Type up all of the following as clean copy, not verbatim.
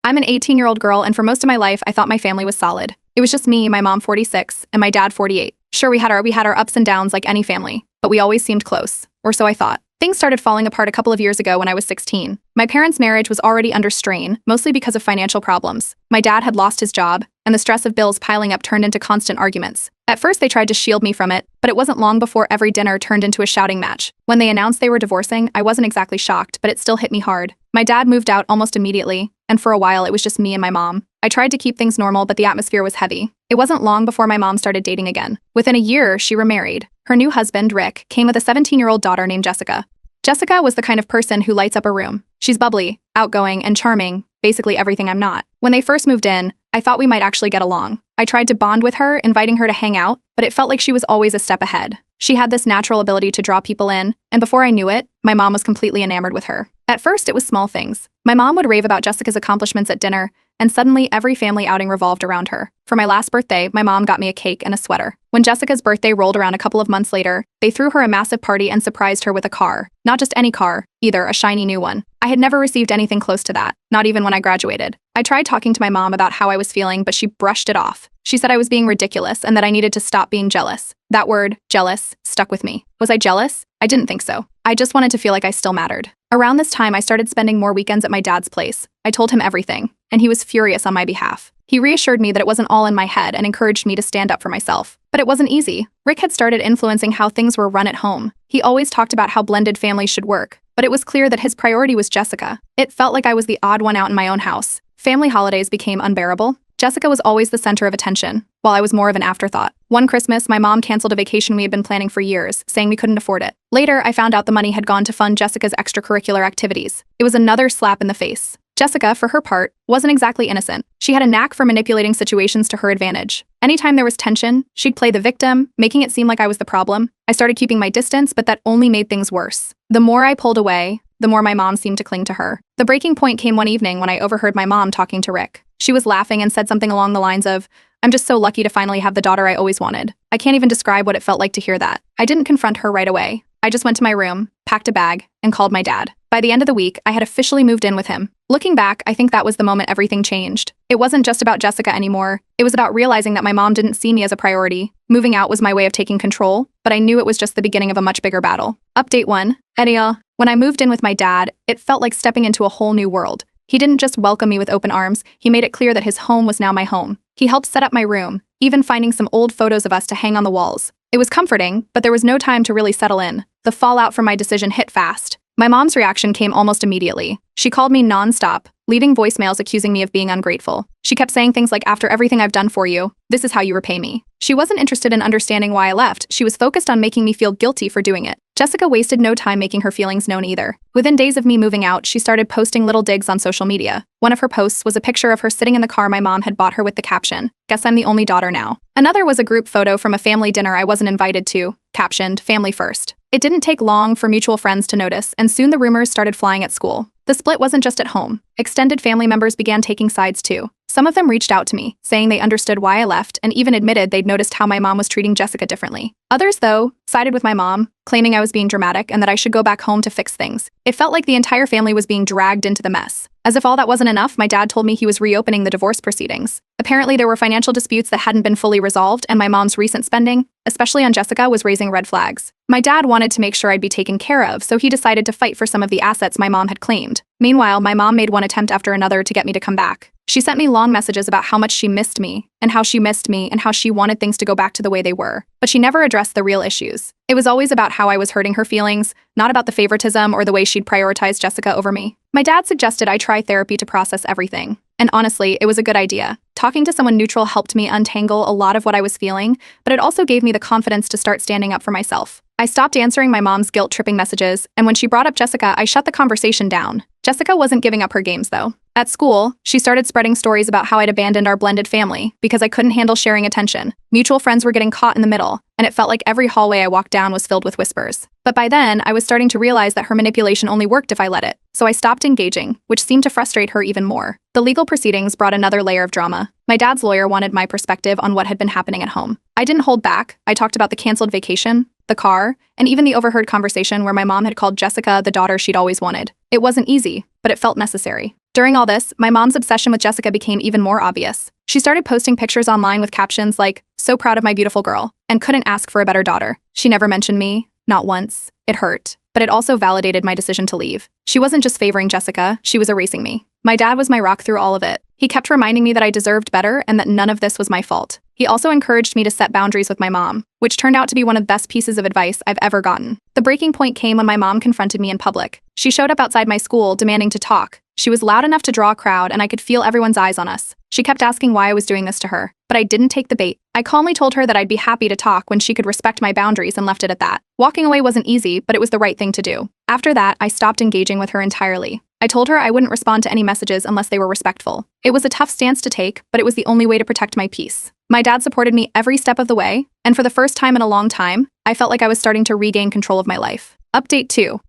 I'm an 18-year-old girl, and for most of my life, I thought my family was solid. It was just me, my mom 46, and my dad 48. Sure, we had our ups and downs like any family, but we always seemed close, or so I thought. Things started falling apart a couple of years ago when I was 16. My parents' marriage was already under strain, mostly because of financial problems. My dad had lost his job, and the stress of bills piling up turned into constant arguments. At first, they tried to shield me from it, but it wasn't long before every dinner turned into a shouting match. When they announced they were divorcing, I wasn't exactly shocked, but it still hit me hard. My dad moved out almost immediately, and for a while it was just me and my mom. I tried to keep things normal, but the atmosphere was heavy. It wasn't long before my mom started dating again. Within a year, she remarried. Her new husband, Rick, came with a 17-year-old daughter named Jessica. Jessica was the kind of person who lights up a room. She's bubbly, outgoing, and charming, basically everything I'm not. When they first moved in, I thought we might actually get along. I tried to bond with her, inviting her to hang out, but it felt like she was always a step ahead. She had this natural ability to draw people in, and before I knew it, my mom was completely enamored with her. At first, it was small things. My mom would rave about Jessica's accomplishments at dinner, and suddenly every family outing revolved around her. For my last birthday, my mom got me a cake and a sweater. When Jessica's birthday rolled around a couple of months later, they threw her a massive party and surprised her with a car. Not just any car, either, a shiny new one. I had never received anything close to that, not even when I graduated. I tried talking to my mom about how I was feeling, but she brushed it off. She said I was being ridiculous and that I needed to stop being jealous. That word, jealous, stuck with me. Was I jealous? I didn't think so. I just wanted to feel like I still mattered. Around this time, I started spending more weekends at my dad's place. I told him everything, and he was furious on my behalf. He reassured me that it wasn't all in my head and encouraged me to stand up for myself. But it wasn't easy. Rick had started influencing how things were run at home. He always talked about how blended families should work, but it was clear that his priority was Jessica. It felt like I was the odd one out in my own house. Family holidays became unbearable. Jessica was always the center of attention, while I was more of an afterthought. One Christmas, my mom canceled a vacation we had been planning for years, saying we couldn't afford it. Later, I found out the money had gone to fund Jessica's extracurricular activities. It was another slap in the face. Jessica, for her part, wasn't exactly innocent. She had a knack for manipulating situations to her advantage. Anytime there was tension, she'd play the victim, making it seem like I was the problem. I started keeping my distance, but that only made things worse. The more I pulled away, the more my mom seemed to cling to her. The breaking point came one evening when I overheard my mom talking to Rick. She was laughing and said something along the lines of, "I'm just so lucky to finally have the daughter I always wanted." I can't even describe what it felt like to hear that. I didn't confront her right away. I just went to my room, packed a bag, and called my dad. By the end of the week, I had officially moved in with him. Looking back, I think that was the moment everything changed. It wasn't just about Jessica anymore. It was about realizing that my mom didn't see me as a priority. Moving out was my way of taking control, but I knew it was just the beginning of a much bigger battle. Update 1. Edia. When I moved in with my dad, it felt like stepping into a whole new world. He didn't just welcome me with open arms, he made it clear that his home was now my home. He helped set up my room, even finding some old photos of us to hang on the walls. It was comforting, but there was no time to really settle in. The fallout from my decision hit fast. My mom's reaction came almost immediately. She called me non-stop, leaving voicemails accusing me of being ungrateful. She kept saying things like, "After everything I've done for you, this is how you repay me." She wasn't interested in understanding why I left. She was focused on making me feel guilty for doing it. Jessica wasted no time making her feelings known either. Within days of me moving out, she started posting little digs on social media. One of her posts was a picture of her sitting in the car my mom had bought her with the caption, "Guess I'm the only daughter now." Another was a group photo from a family dinner I wasn't invited to, captioned, "Family first." It didn't take long for mutual friends to notice, and soon the rumors started flying at school. The split wasn't just at home. Extended family members began taking sides too. Some of them reached out to me, saying they understood why I left and even admitted they'd noticed how my mom was treating Jessica differently. Others, though, sided with my mom, claiming I was being dramatic and that I should go back home to fix things. It felt like the entire family was being dragged into the mess. As if all that wasn't enough, my dad told me he was reopening the divorce proceedings. Apparently, there were financial disputes that hadn't been fully resolved, and my mom's recent spending, especially on Jessica, was raising red flags. My dad wanted to make sure I'd be taken care of, so he decided to fight for some of the assets my mom had claimed. Meanwhile, my mom made one attempt after another to get me to come back. She sent me long messages about how much she missed me, and how she missed me, and how she wanted things to go back to the way they were. But she never addressed the real issues. It was always about how I was hurting her feelings, not about the favoritism or the way she'd prioritized Jessica over me. My dad suggested I try therapy to process everything. And honestly, it was a good idea. Talking to someone neutral helped me untangle a lot of what I was feeling, but it also gave me the confidence to start standing up for myself. I stopped answering my mom's guilt-tripping messages, and when she brought up Jessica, I shut the conversation down. Jessica wasn't giving up her games, though. At school, she started spreading stories about how I'd abandoned our blended family because I couldn't handle sharing attention. Mutual friends were getting caught in the middle, and it felt like every hallway I walked down was filled with whispers. But by then, I was starting to realize that her manipulation only worked if I let it, so I stopped engaging, which seemed to frustrate her even more. The legal proceedings brought another layer of drama. My dad's lawyer wanted my perspective on what had been happening at home. I didn't hold back. I talked about the canceled vacation, the car, and even the overheard conversation where my mom had called Jessica the daughter she'd always wanted. It wasn't easy, but it felt necessary. During all this, my mom's obsession with Jessica became even more obvious. She started posting pictures online with captions like, "So proud of my beautiful girl," and couldn't ask for a better daughter. She never mentioned me, not once. It hurt, but it also validated my decision to leave. She wasn't just favoring Jessica, she was erasing me. My dad was my rock through all of it. He kept reminding me that I deserved better and that none of this was my fault. He also encouraged me to set boundaries with my mom, which turned out to be one of the best pieces of advice I've ever gotten. The breaking point came when my mom confronted me in public. She showed up outside my school demanding to talk. She was loud enough to draw a crowd, and I could feel everyone's eyes on us. She kept asking why I was doing this to her, but I didn't take the bait. I calmly told her that I'd be happy to talk when she could respect my boundaries and left it at that. Walking away wasn't easy, but it was the right thing to do. After that, I stopped engaging with her entirely. I told her I wouldn't respond to any messages unless they were respectful. It was a tough stance to take, but it was the only way to protect my peace. My dad supported me every step of the way, and for the first time in a long time, I felt like I was starting to regain control of my life. Update 2.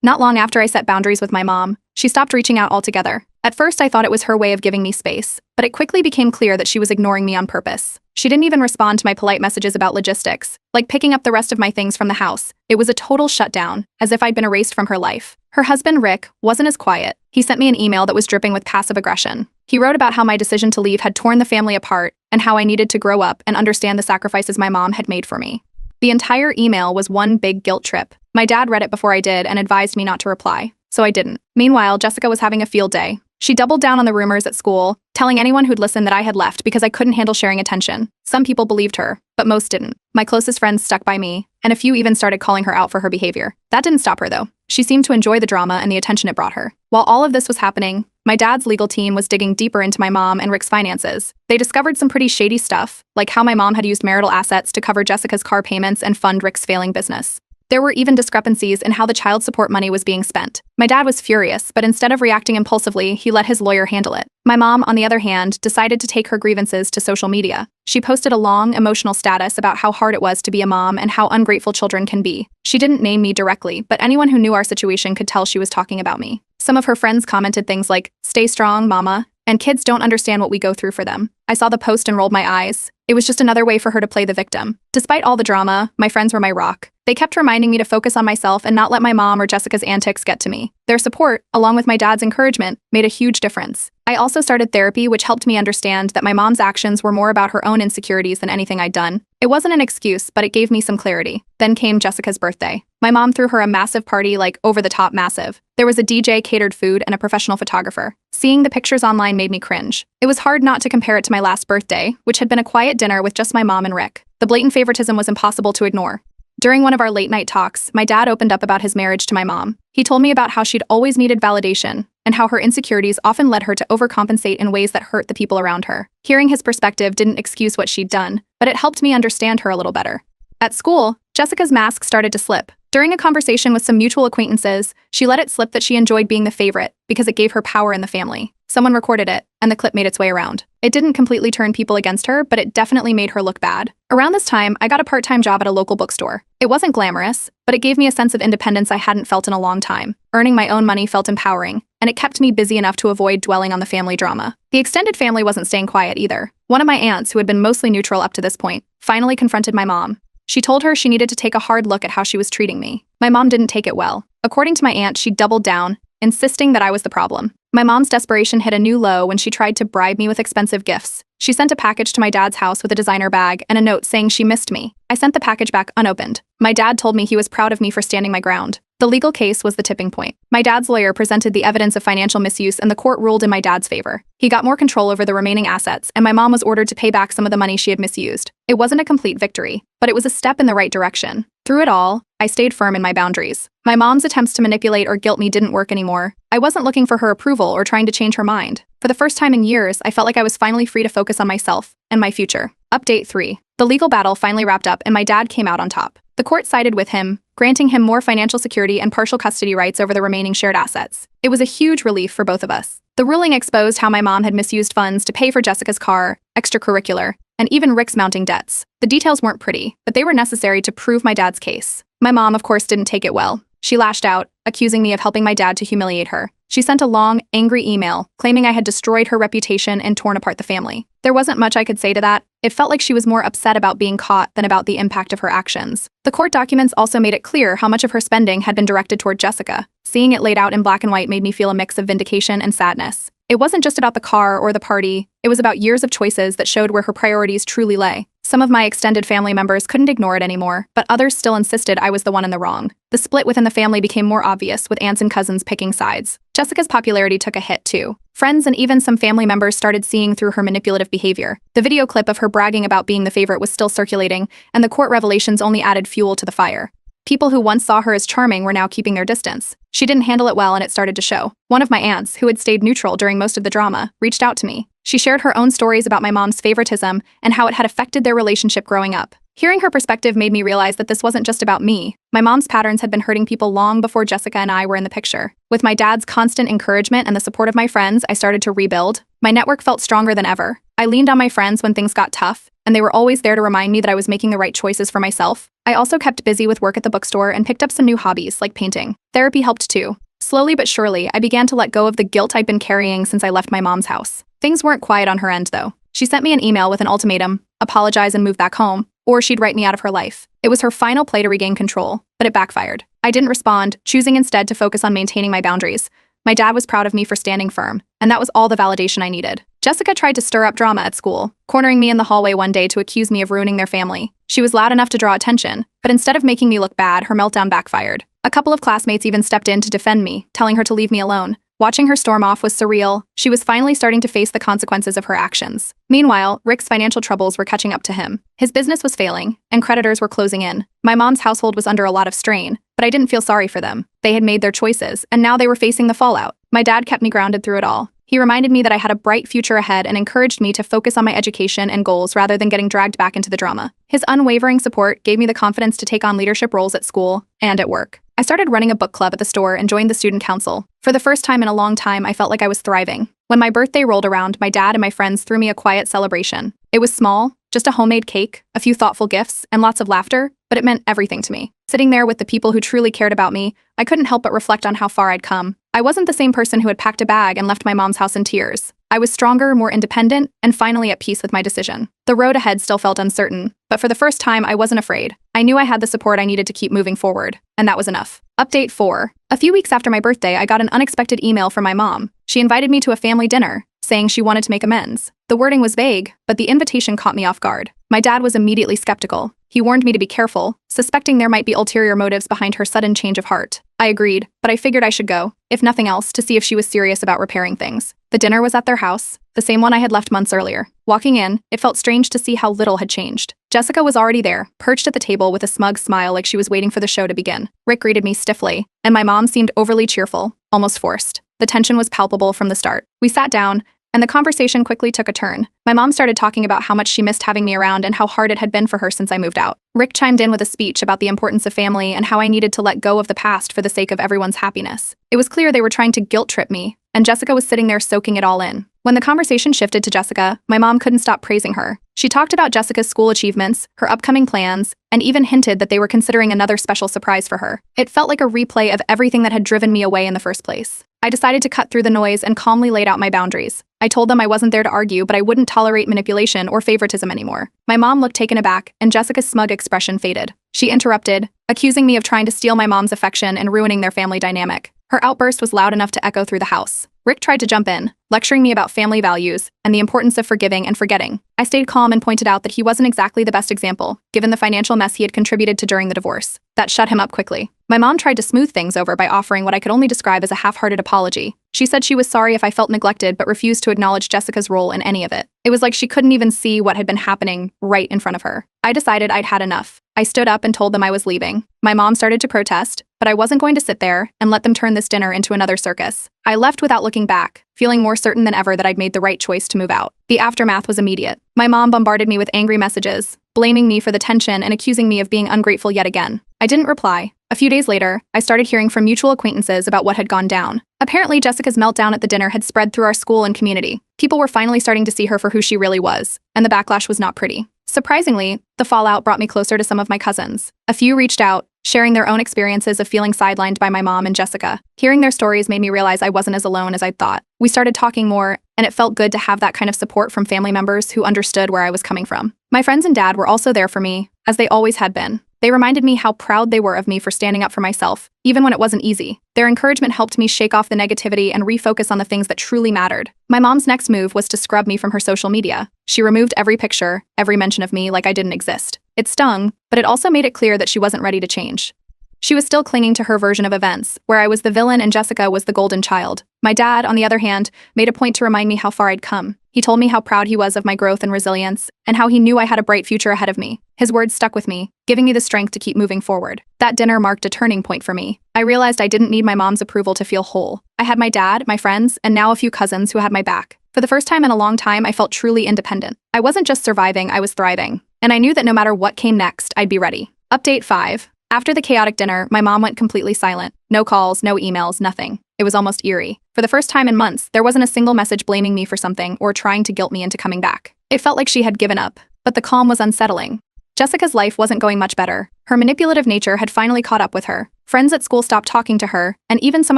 Not long after I set boundaries with my mom, she stopped reaching out altogether. At first, I thought it was her way of giving me space, but it quickly became clear that she was ignoring me on purpose. She didn't even respond to my polite messages about logistics, like picking up the rest of my things from the house. It was a total shutdown, as if I'd been erased from her life. Her husband, Rick, wasn't as quiet. He sent me an email that was dripping with passive aggression. He wrote about how my decision to leave had torn the family apart and how I needed to grow up and understand the sacrifices my mom had made for me. The entire email was one big guilt trip. My dad read it before I did and advised me not to reply, so I didn't. Meanwhile, Jessica was having a field day. She doubled down on the rumors at school, telling anyone who'd listen that I had left because I couldn't handle sharing attention. Some people believed her, but most didn't. My closest friends stuck by me, and a few even started calling her out for her behavior. That didn't stop her, though. She seemed to enjoy the drama and the attention it brought her. While all of this was happening, my dad's legal team was digging deeper into my mom and Rick's finances. They discovered some pretty shady stuff, like how my mom had used marital assets to cover Jessica's car payments and fund Rick's failing business. There were even discrepancies in how the child support money was being spent. My dad was furious, but instead of reacting impulsively, he let his lawyer handle it. My mom, on the other hand, decided to take her grievances to social media. She posted a long, emotional status about how hard it was to be a mom and how ungrateful children can be. She didn't name me directly, but anyone who knew our situation could tell she was talking about me. Some of her friends commented things like, "Stay strong, mama," and "Kids don't understand what we go through for them." I saw the post and rolled my eyes. It was just another way for her to play the victim. Despite all the drama, my friends were my rock. They kept reminding me to focus on myself and not let my mom or Jessica's antics get to me. Their support, along with my dad's encouragement, made a huge difference. I also started therapy, which helped me understand that my mom's actions were more about her own insecurities than anything I'd done. It wasn't an excuse, but it gave me some clarity. Then came Jessica's birthday. My mom threw her a massive party, like over-the-top massive. There was a DJ, catered food, and a professional photographer. Seeing the pictures online made me cringe. It was hard not to compare it to my last birthday, which had been a quiet dinner with just my mom and Rick. The blatant favoritism was impossible to ignore. During one of our late-night talks, my dad opened up about his marriage to my mom. He told me about how she'd always needed validation and how her insecurities often led her to overcompensate in ways that hurt the people around her. Hearing his perspective didn't excuse what she'd done, but it helped me understand her a little better. At school, Jessica's mask started to slip. During a conversation with some mutual acquaintances, she let it slip that she enjoyed being the favorite because it gave her power in the family. Someone recorded it, and the clip made its way around. It didn't completely turn people against her, but it definitely made her look bad. Around this time, I got a part-time job at a local bookstore. It wasn't glamorous, but it gave me a sense of independence I hadn't felt in a long time. Earning my own money felt empowering, and it kept me busy enough to avoid dwelling on the family drama. The extended family wasn't staying quiet either. One of my aunts, who had been mostly neutral up to this point, finally confronted my mom. She told her she needed to take a hard look at how she was treating me. My mom didn't take it well. According to my aunt, she doubled down, insisting that I was the problem. My mom's desperation hit a new low when she tried to bribe me with expensive gifts. She sent a package to my dad's house with a designer bag and a note saying she missed me. I sent the package back unopened. My dad told me he was proud of me for standing my ground. The legal case was the tipping point. My dad's lawyer presented the evidence of financial misuse and the court ruled in my dad's favor. He got more control over the remaining assets, and my mom was ordered to pay back some of the money she had misused. It wasn't a complete victory, but it was a step in the right direction. Through it all, I stayed firm in my boundaries. My mom's attempts to manipulate or guilt me didn't work anymore. I wasn't looking for her approval or trying to change her mind. For the first time in years, I felt like I was finally free to focus on myself and my future. Update 3. The legal battle finally wrapped up and my dad came out on top. The court sided with him, granting him more financial security and partial custody rights over the remaining shared assets. It was a huge relief for both of us. The ruling exposed how my mom had misused funds to pay for Jessica's car, extracurricular, and even Rick's mounting debts. The details weren't pretty, but they were necessary to prove my dad's case. My mom, of course, didn't take it well. She lashed out, accusing me of helping my dad to humiliate her. She sent a long, angry email, claiming I had destroyed her reputation and torn apart the family. There wasn't much I could say to that. It felt like she was more upset about being caught than about the impact of her actions. The court documents also made it clear how much of her spending had been directed toward Jessica. Seeing it laid out in black and white made me feel a mix of vindication and sadness. It wasn't just about the car or the party, it was about years of choices that showed where her priorities truly lay. Some of my extended family members couldn't ignore it anymore, but others still insisted I was the one in the wrong. The split within the family became more obvious, with aunts and cousins picking sides. Jessica's popularity took a hit too. Friends and even some family members started seeing through her manipulative behavior. The video clip of her bragging about being the favorite was still circulating, and the court revelations only added fuel to the fire. People who once saw her as charming were now keeping their distance. She didn't handle it well and it started to show. One of my aunts, who had stayed neutral during most of the drama, reached out to me. She shared her own stories about my mom's favoritism and how it had affected their relationship growing up. Hearing her perspective made me realize that this wasn't just about me. My mom's patterns had been hurting people long before Jessica and I were in the picture. With my dad's constant encouragement and the support of my friends, I started to rebuild. My network felt stronger than ever. I leaned on my friends when things got tough, and they were always there to remind me that I was making the right choices for myself. I also kept busy with work at the bookstore and picked up some new hobbies, like painting. Therapy helped too. Slowly but surely, I began to let go of the guilt I'd been carrying since I left my mom's house. Things weren't quiet on her end, though. She sent me an email with an ultimatum: apologize and move back home, or she'd write me out of her life. It was her final play to regain control, but it backfired. I didn't respond, choosing instead to focus on maintaining my boundaries. My dad was proud of me for standing firm, and that was all the validation I needed. Jessica tried to stir up drama at school, cornering me in the hallway one day to accuse me of ruining their family. She was loud enough to draw attention, but instead of making me look bad, her meltdown backfired. A couple of classmates even stepped in to defend me, telling her to leave me alone. Watching her storm off was surreal. She was finally starting to face the consequences of her actions. Meanwhile, Rick's financial troubles were catching up to him. His business was failing, and creditors were closing in. My mom's household was under a lot of strain, but I didn't feel sorry for them. They had made their choices, and now they were facing the fallout. My dad kept me grounded through it all. He reminded me that I had a bright future ahead and encouraged me to focus on my education and goals rather than getting dragged back into the drama. His unwavering support gave me the confidence to take on leadership roles at school and at work. I started running a book club at the store and joined the student council. For the first time in a long time, I felt like I was thriving. When my birthday rolled around, my dad and my friends threw me a quiet celebration. It was small, just a homemade cake, a few thoughtful gifts, and lots of laughter, but it meant everything to me. Sitting there with the people who truly cared about me, I couldn't help but reflect on how far I'd come. I wasn't the same person who had packed a bag and left my mom's house in tears. I was stronger, more independent, and finally at peace with my decision. The road ahead still felt uncertain, but for the first time, I wasn't afraid. I knew I had the support I needed to keep moving forward, and that was enough. Update 4. A few weeks after my birthday, I got an unexpected email from my mom. She invited me to a family dinner, saying she wanted to make amends. The wording was vague, but the invitation caught me off guard. My dad was immediately skeptical. He warned me to be careful, suspecting there might be ulterior motives behind her sudden change of heart. I agreed, but I figured I should go, if nothing else, to see if she was serious about repairing things. The dinner was at their house, the same one I had left months earlier. Walking in, it felt strange to see how little had changed. Jessica was already there, perched at the table with a smug smile like she was waiting for the show to begin. Rick greeted me stiffly, and my mom seemed overly cheerful, almost forced. The tension was palpable from the start. We sat down, and the conversation quickly took a turn. My mom started talking about how much she missed having me around and how hard it had been for her since I moved out. Rick chimed in with a speech about the importance of family and how I needed to let go of the past for the sake of everyone's happiness. It was clear they were trying to guilt-trip me, and Jessica was sitting there soaking it all in. When the conversation shifted to Jessica, my mom couldn't stop praising her. She talked about Jessica's school achievements, her upcoming plans, and even hinted that they were considering another special surprise for her. It felt like a replay of everything that had driven me away in the first place. I decided to cut through the noise and calmly laid out my boundaries. I told them I wasn't there to argue, but I wouldn't tolerate manipulation or favoritism anymore. My mom looked taken aback, and Jessica's smug expression faded. She interrupted, accusing me of trying to steal my mom's affection and ruining their family dynamic. Her outburst was loud enough to echo through the house. Rick tried to jump in, lecturing me about family values and the importance of forgiving and forgetting. I stayed calm and pointed out that he wasn't exactly the best example, given the financial mess he had contributed to during the divorce. That shut him up quickly. My mom tried to smooth things over by offering what I could only describe as a half-hearted apology. She said she was sorry if I felt neglected but refused to acknowledge Jessica's role in any of it. It was like she couldn't even see what had been happening right in front of her. I decided I'd had enough. I stood up and told them I was leaving. My mom started to protest, but I wasn't going to sit there and let them turn this dinner into another circus. I left without looking back, feeling more certain than ever that I'd made the right choice to move out. The aftermath was immediate. My mom bombarded me with angry messages, blaming me for the tension and accusing me of being ungrateful yet again. I didn't reply. A few days later, I started hearing from mutual acquaintances about what had gone down. Apparently, Jessica's meltdown at the dinner had spread through our school and community. People were finally starting to see her for who she really was, and the backlash was not pretty. Surprisingly, the fallout brought me closer to some of my cousins. A few reached out, sharing their own experiences of feeling sidelined by my mom and Jessica. Hearing their stories made me realize I wasn't as alone as I'd thought. We started talking more, and it felt good to have that kind of support from family members who understood where I was coming from. My friends and dad were also there for me, as they always had been. They reminded me how proud they were of me for standing up for myself, even when it wasn't easy. Their encouragement helped me shake off the negativity and refocus on the things that truly mattered. My mom's next move was to scrub me from her social media. She removed every picture, every mention of me like I didn't exist. It stung, but it also made it clear that she wasn't ready to change. She was still clinging to her version of events, where I was the villain and Jessica was the golden child. My dad, on the other hand, made a point to remind me how far I'd come. He told me how proud he was of my growth and resilience, and how he knew I had a bright future ahead of me. His words stuck with me, giving me the strength to keep moving forward. That dinner marked a turning point for me. I realized I didn't need my mom's approval to feel whole. I had my dad, my friends, and now a few cousins who had my back. For the first time in a long time, I felt truly independent. I wasn't just surviving, I was thriving. And I knew that no matter what came next, I'd be ready. Update 5. After the chaotic dinner, my mom went completely silent. No calls, no emails, nothing. It was almost eerie. For the first time in months, there wasn't a single message blaming me for something or trying to guilt me into coming back. It felt like she had given up, but the calm was unsettling. Jessica's life wasn't going much better. Her manipulative nature had finally caught up with her. Friends at school stopped talking to her, and even some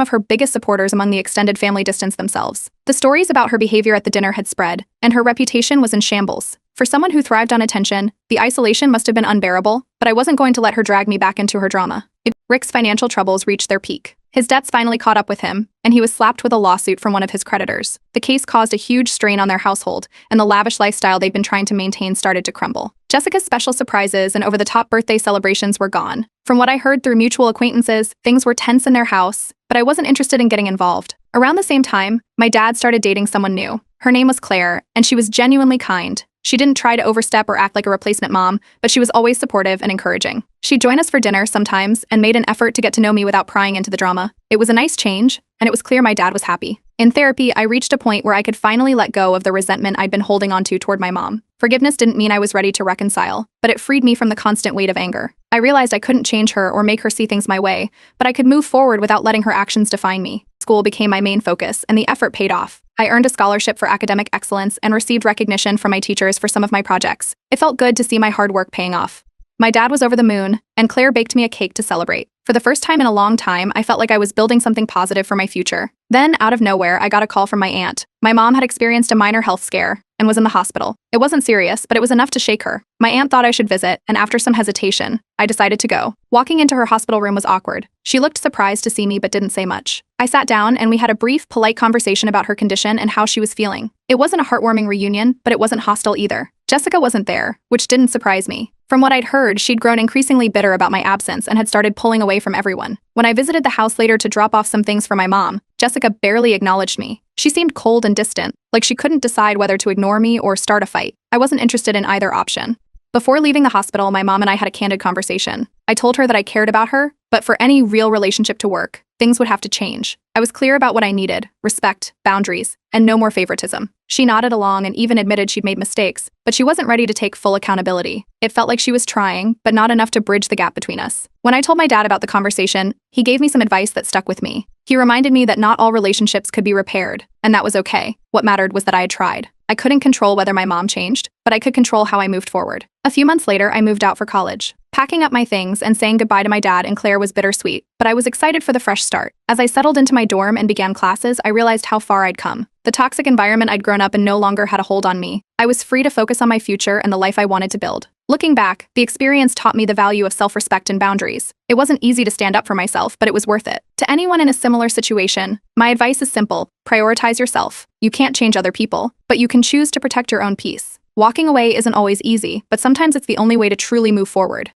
of her biggest supporters among the extended family distanced themselves. The stories about her behavior at the dinner had spread, and her reputation was in shambles. For someone who thrived on attention, the isolation must have been unbearable, but I wasn't going to let her drag me back into her drama. Rick's financial troubles reached their peak. His debts finally caught up with him, and he was slapped with a lawsuit from one of his creditors. The case caused a huge strain on their household, and the lavish lifestyle they'd been trying to maintain started to crumble. Jessica's special surprises and over-the-top birthday celebrations were gone. From what I heard through mutual acquaintances, things were tense in their house, but I wasn't interested in getting involved. Around the same time, my dad started dating someone new. Her name was Claire, and she was genuinely kind. She didn't try to overstep or act like a replacement mom, but she was always supportive and encouraging. She'd join us for dinner sometimes and made an effort to get to know me without prying into the drama. It was a nice change, and it was clear my dad was happy. In therapy, I reached a point where I could finally let go of the resentment I'd been holding onto toward my mom. Forgiveness didn't mean I was ready to reconcile, but it freed me from the constant weight of anger. I realized I couldn't change her or make her see things my way, but I could move forward without letting her actions define me. School became my main focus, and the effort paid off. I earned a scholarship for academic excellence and received recognition from my teachers for some of my projects. It felt good to see my hard work paying off. My dad was over the moon, and Claire baked me a cake to celebrate. For the first time in a long time, I felt like I was building something positive for my future. Then, out of nowhere, I got a call from my aunt. My mom had experienced a minor health scare and was in the hospital. It wasn't serious, but it was enough to shake her. My aunt thought I should visit, and after some hesitation, I decided to go. Walking into her hospital room was awkward. She looked surprised to see me but didn't say much. I sat down and we had a brief, polite conversation about her condition and how she was feeling. It wasn't a heartwarming reunion, but it wasn't hostile either. Jessica wasn't there, which didn't surprise me. From what I'd heard, she'd grown increasingly bitter about my absence and had started pulling away from everyone. When I visited the house later to drop off some things for my mom, Jessica barely acknowledged me. She seemed cold and distant, like she couldn't decide whether to ignore me or start a fight. I wasn't interested in either option. Before leaving the hospital, my mom and I had a candid conversation. I told her that I cared about her, but for any real relationship to work, things would have to change. I was clear about what I needed: respect, boundaries, and no more favoritism. She nodded along and even admitted she'd made mistakes, but she wasn't ready to take full accountability. It felt like she was trying, but not enough to bridge the gap between us. When I told my dad about the conversation, he gave me some advice that stuck with me. He reminded me that not all relationships could be repaired, and that was okay. What mattered was that I had tried. I couldn't control whether my mom changed, but I could control how I moved forward. A few months later, I moved out for college. Packing up my things and saying goodbye to my dad and Claire was bittersweet, but I was excited for the fresh start. As I settled into my dorm and began classes, I realized how far I'd come. The toxic environment I'd grown up in no longer had a hold on me. I was free to focus on my future and the life I wanted to build. Looking back, the experience taught me the value of self-respect and boundaries. It wasn't easy to stand up for myself, but it was worth it. To anyone in a similar situation, my advice is simple: prioritize yourself. You can't change other people, but you can choose to protect your own peace. Walking away isn't always easy, but sometimes it's the only way to truly move forward.